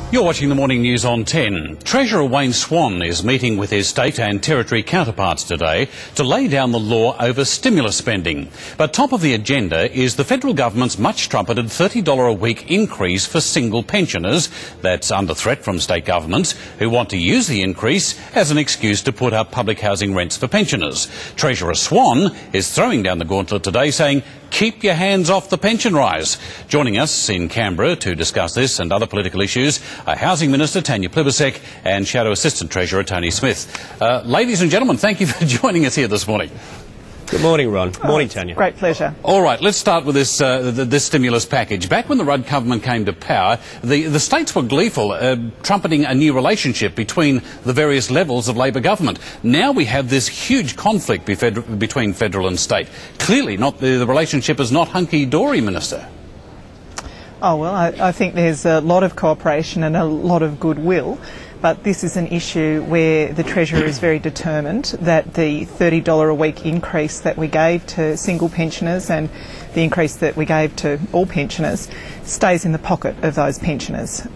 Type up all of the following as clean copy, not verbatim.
You're watching the Morning News on 10. Treasurer Wayne Swan is meeting with his state and territory counterparts today to lay down the law over stimulus spending. But top of the agenda is the federal government's much-trumpeted $30 a week increase for single pensioners that's under threat from state governments who want to use the increase as an excuse to put up public housing rents for pensioners. Treasurer Swan is throwing down the gauntlet today, saying, keep your hands off the pension rise. Joining us in Canberra to discuss this and other political issues are Housing Minister Tanya Plibersek and Shadow Assistant Treasurer Tony Smith. Ladies and gentlemen, thank you for joining us here this morning. Good morning, Ron. Morning, Tanya. Great pleasure. All right, let's start with this this stimulus package. Back when the Rudd government came to power, the states were gleeful, trumpeting a new relationship between the various levels of Labor government. Now we have this huge conflict between federal and state. Clearly, the relationship is not hunky-dory, Minister. Oh, well, I think there's a lot of cooperation and a lot of goodwill, but this is an issue where the Treasurer is very determined that the $30 a week increase that we gave to single pensioners and the increase that we gave to all pensioners stays in the pocket of those pensioners.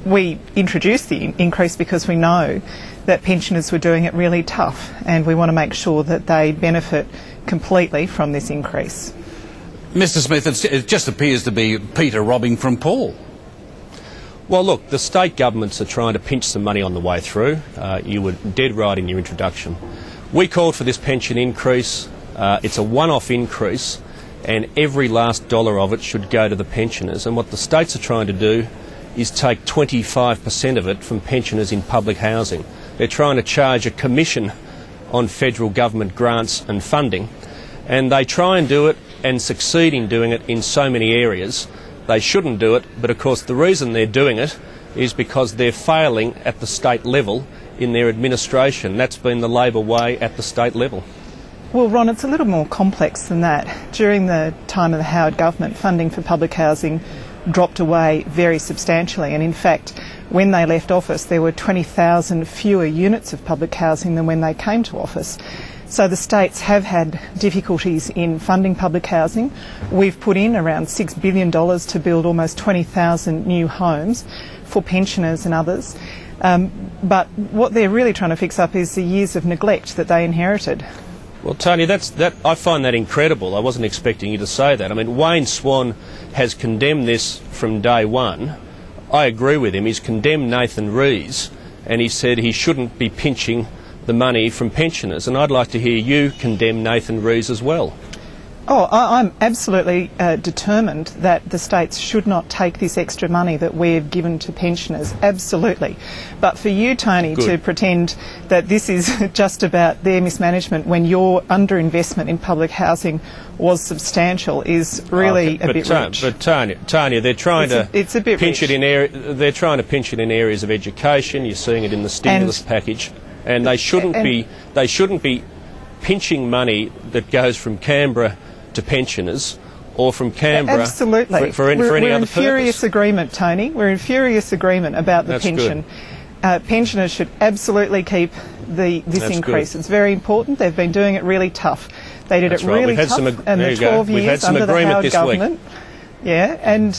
We introduced the increase because we know that pensioners were doing it really tough, and we want to make sure that they benefit completely from this increase. Mr Smith, it just appears to be Peter robbing from Paul. Well, look, the state governments are trying to pinch some money on the way through. You were dead right in your introduction. We called for this pension increase. It's a one-off increase, and every last dollar of it should go to the pensioners. And what the states are trying to do is take 25% of it from pensioners in public housing. They're trying to charge a commission on federal government grants and funding, and they try and do it and succeed in doing it in so many areas. They shouldn't do it, but of course the reason they're doing it is because they're failing at the state level in their administration. That's been the Labor way at the state level. Well, Ron, it's a little more complex than that. During the time of the Howard government, funding for public housing dropped away very substantially, and in fact when they left office there were 20,000 fewer units of public housing than when they came to office. So the states have had difficulties in funding public housing. We've put in around $6 billion to build almost 20,000 new homes for pensioners and others. But what they're really trying to fix up is the years of neglect that they inherited. Well, Tony, I find that incredible. I wasn't expecting you to say that. I mean, Wayne Swan has condemned this from day one. I agree with him. He's condemned Nathan Rees, and he said he shouldn't be pinching the money from pensioners, and I'd like to hear you condemn Nathan Rees as well. Oh, I'm absolutely determined that the states should not take this extra money that we've given to pensioners, absolutely. But for you, Tony, to pretend that this is just about their mismanagement when your underinvestment in public housing was substantial is really a bit rich. But Tanya, they're trying to pinch it in they're trying to pinch it in areas of education. You're seeing it in the stimulus package. And they shouldn't be pinching money that goes from Canberra to pensioners or from Canberra for any other purpose. We're in furious agreement, Tony. We're in furious agreement about the pension. Pensioners should absolutely keep this increase. It's very important. They've been doing it really tough. They did it really tough in the 12 years under the Howard government. Yeah, and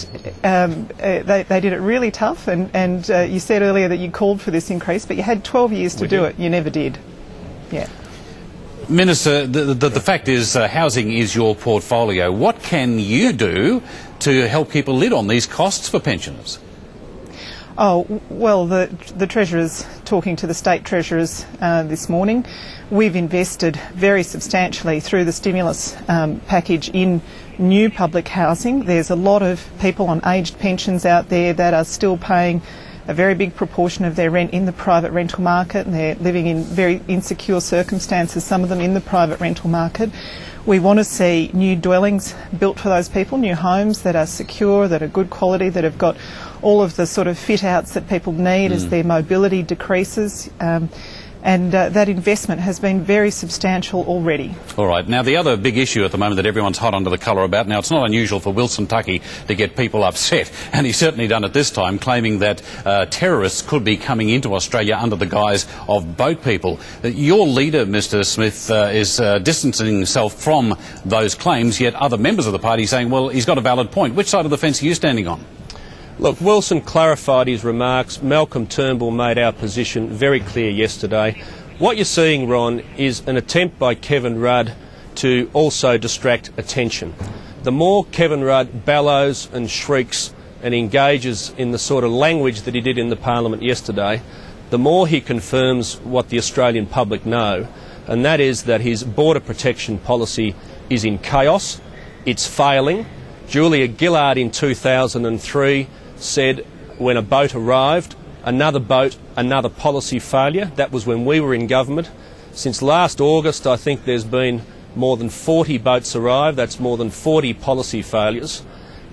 they did it really tough, and you said earlier that you called for this increase, but you had 12 years to do it. You never did. Yeah. Minister, the fact is housing is your portfolio. What can you do to help keep a lid on these costs for pensioners? Oh, well, the Treasurer's talking to the state treasurers this morning. We've invested very substantially through the stimulus package in new public housing. There's a lot of people on aged pensions out there that are still paying a very big proportion of their rent in the private rental market, and they're living in very insecure circumstances, some of them in the private rental market. We want to see new dwellings built for those people, new homes that are secure, that are good quality, that have got all of the sort of fit-outs that people need as their mobility decreases. And that investment has been very substantial already. All right. Now, the other big issue at the moment that everyone's hot under the collar about, now it's not unusual for Wilson Tuckey to get people upset, and he's certainly done it this time, claiming that terrorists could be coming into Australia under the guise of boat people. Your leader, Mr Smith, is distancing himself from those claims, yet other members of the party saying, well, he's got a valid point. Which side of the fence are you standing on? Look, Wilson clarified his remarks. Malcolm Turnbull made our position very clear yesterday. What you're seeing, Ron, is an attempt by Kevin Rudd to also distract attention. The more Kevin Rudd bellows and shrieks and engages in the sort of language that he did in the Parliament yesterday, the more he confirms what the Australian public know, and that is that his border protection policy is in chaos, it's failing. Julia Gillard in 2003 said when a boat arrived, another boat, another policy failure. That was when we were in government. Since last August, I think there's been more than 40 boats arrive. That's more than 40 policy failures.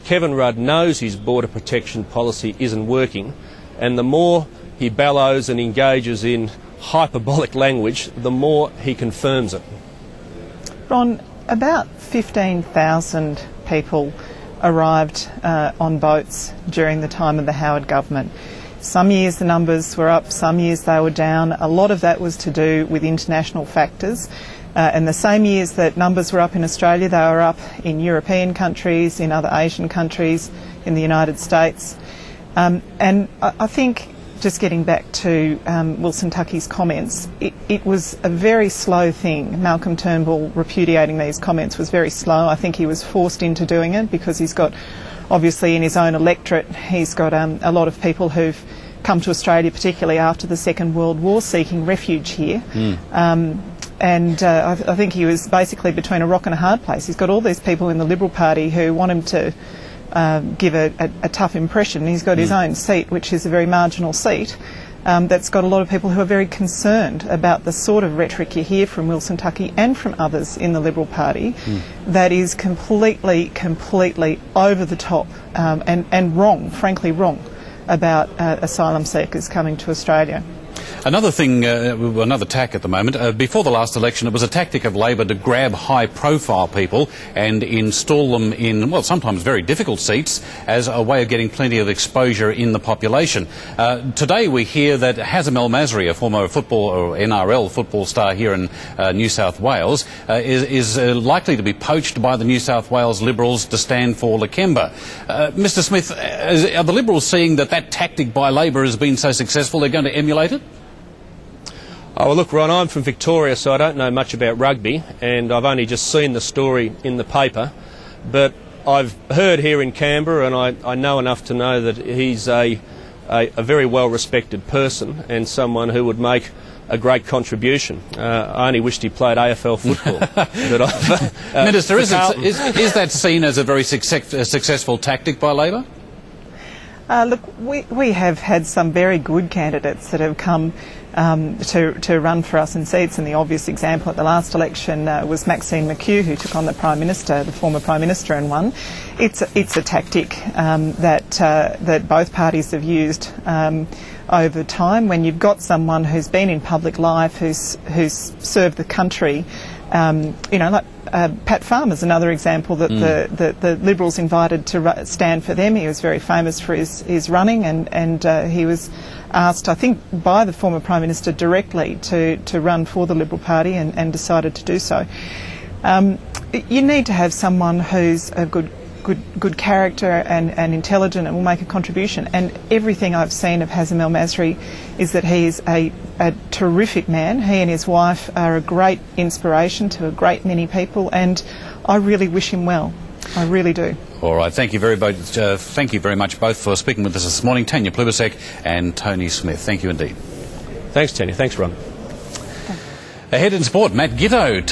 Kevin Rudd knows his border protection policy isn't working, and the more he bellows and engages in hyperbolic language, the more he confirms it. Ron, about 15,000 people arrived on boats during the time of the Howard government. Some years the numbers were up, some years they were down. A lot of that was to do with international factors. And the same years that numbers were up in Australia, they were up in European countries, in other Asian countries, in the United States. And I think, just getting back to Wilson Tuckey's comments, it was a very slow thing. Malcolm Turnbull repudiating these comments was very slow. I think he was forced into doing it because he's got, obviously in his own electorate, he's got a lot of people who've come to Australia, particularly after the Second World War, seeking refuge here. I think he was basically between a rock and a hard place. He's got all these people in the Liberal Party who want him to give a tough impression. He's got his own seat, which is a very marginal seat, that's got a lot of people who are very concerned about the sort of rhetoric you hear from Wilson Tuckey and from others in the Liberal Party that is completely over the top and wrong, frankly wrong, about asylum seekers coming to Australia. Another thing, another tack at the moment. Before the last election, it was a tactic of Labor to grab high-profile people and install them in, well, sometimes very difficult seats as a way of getting plenty of exposure in the population. Today we hear that Hazem El Masri, a former football or NRL football star here in New South Wales, is likely to be poached by the New South Wales Liberals to stand for Lakemba. Mr Smith, are the Liberals seeing that tactic by Labor has been so successful they're going to emulate it? Oh, well, look, Ron, I'm from Victoria, so I don't know much about rugby, and I've only just seen the story in the paper. But I've heard here in Canberra, and I know enough to know that he's a very well-respected person and someone who would make a great contribution. I only wished he played AFL football. But Minister, is that seen as a very successful tactic by Labor? Look, we have had some very good candidates that have come to run for us in seats, and the obvious example at the last election was Maxine McHugh, who took on the Prime Minister, the former Prime Minister, and won. It's a tactic that both parties have used over time. When you've got someone who's been in public life, who's served the country, like Pat Farmer's another example that the Liberals invited to stand for them. He was very famous for his running, and he was asked, I think, by the former Prime Minister directly to run for the Liberal Party and decided to do so. You need to have someone who's a good character and intelligent and will make a contribution. And everything I've seen of Hazem El Masri is that he's a terrific man. He and his wife are a great inspiration to a great many people, and I really wish him well. I really do. All right, thank you very much both for speaking with us this morning, Tanya Plibersek and Tony Smith. Thank you indeed. Thanks, Tanya. Thanks, Ron. Ahead in sport, Matt Gitto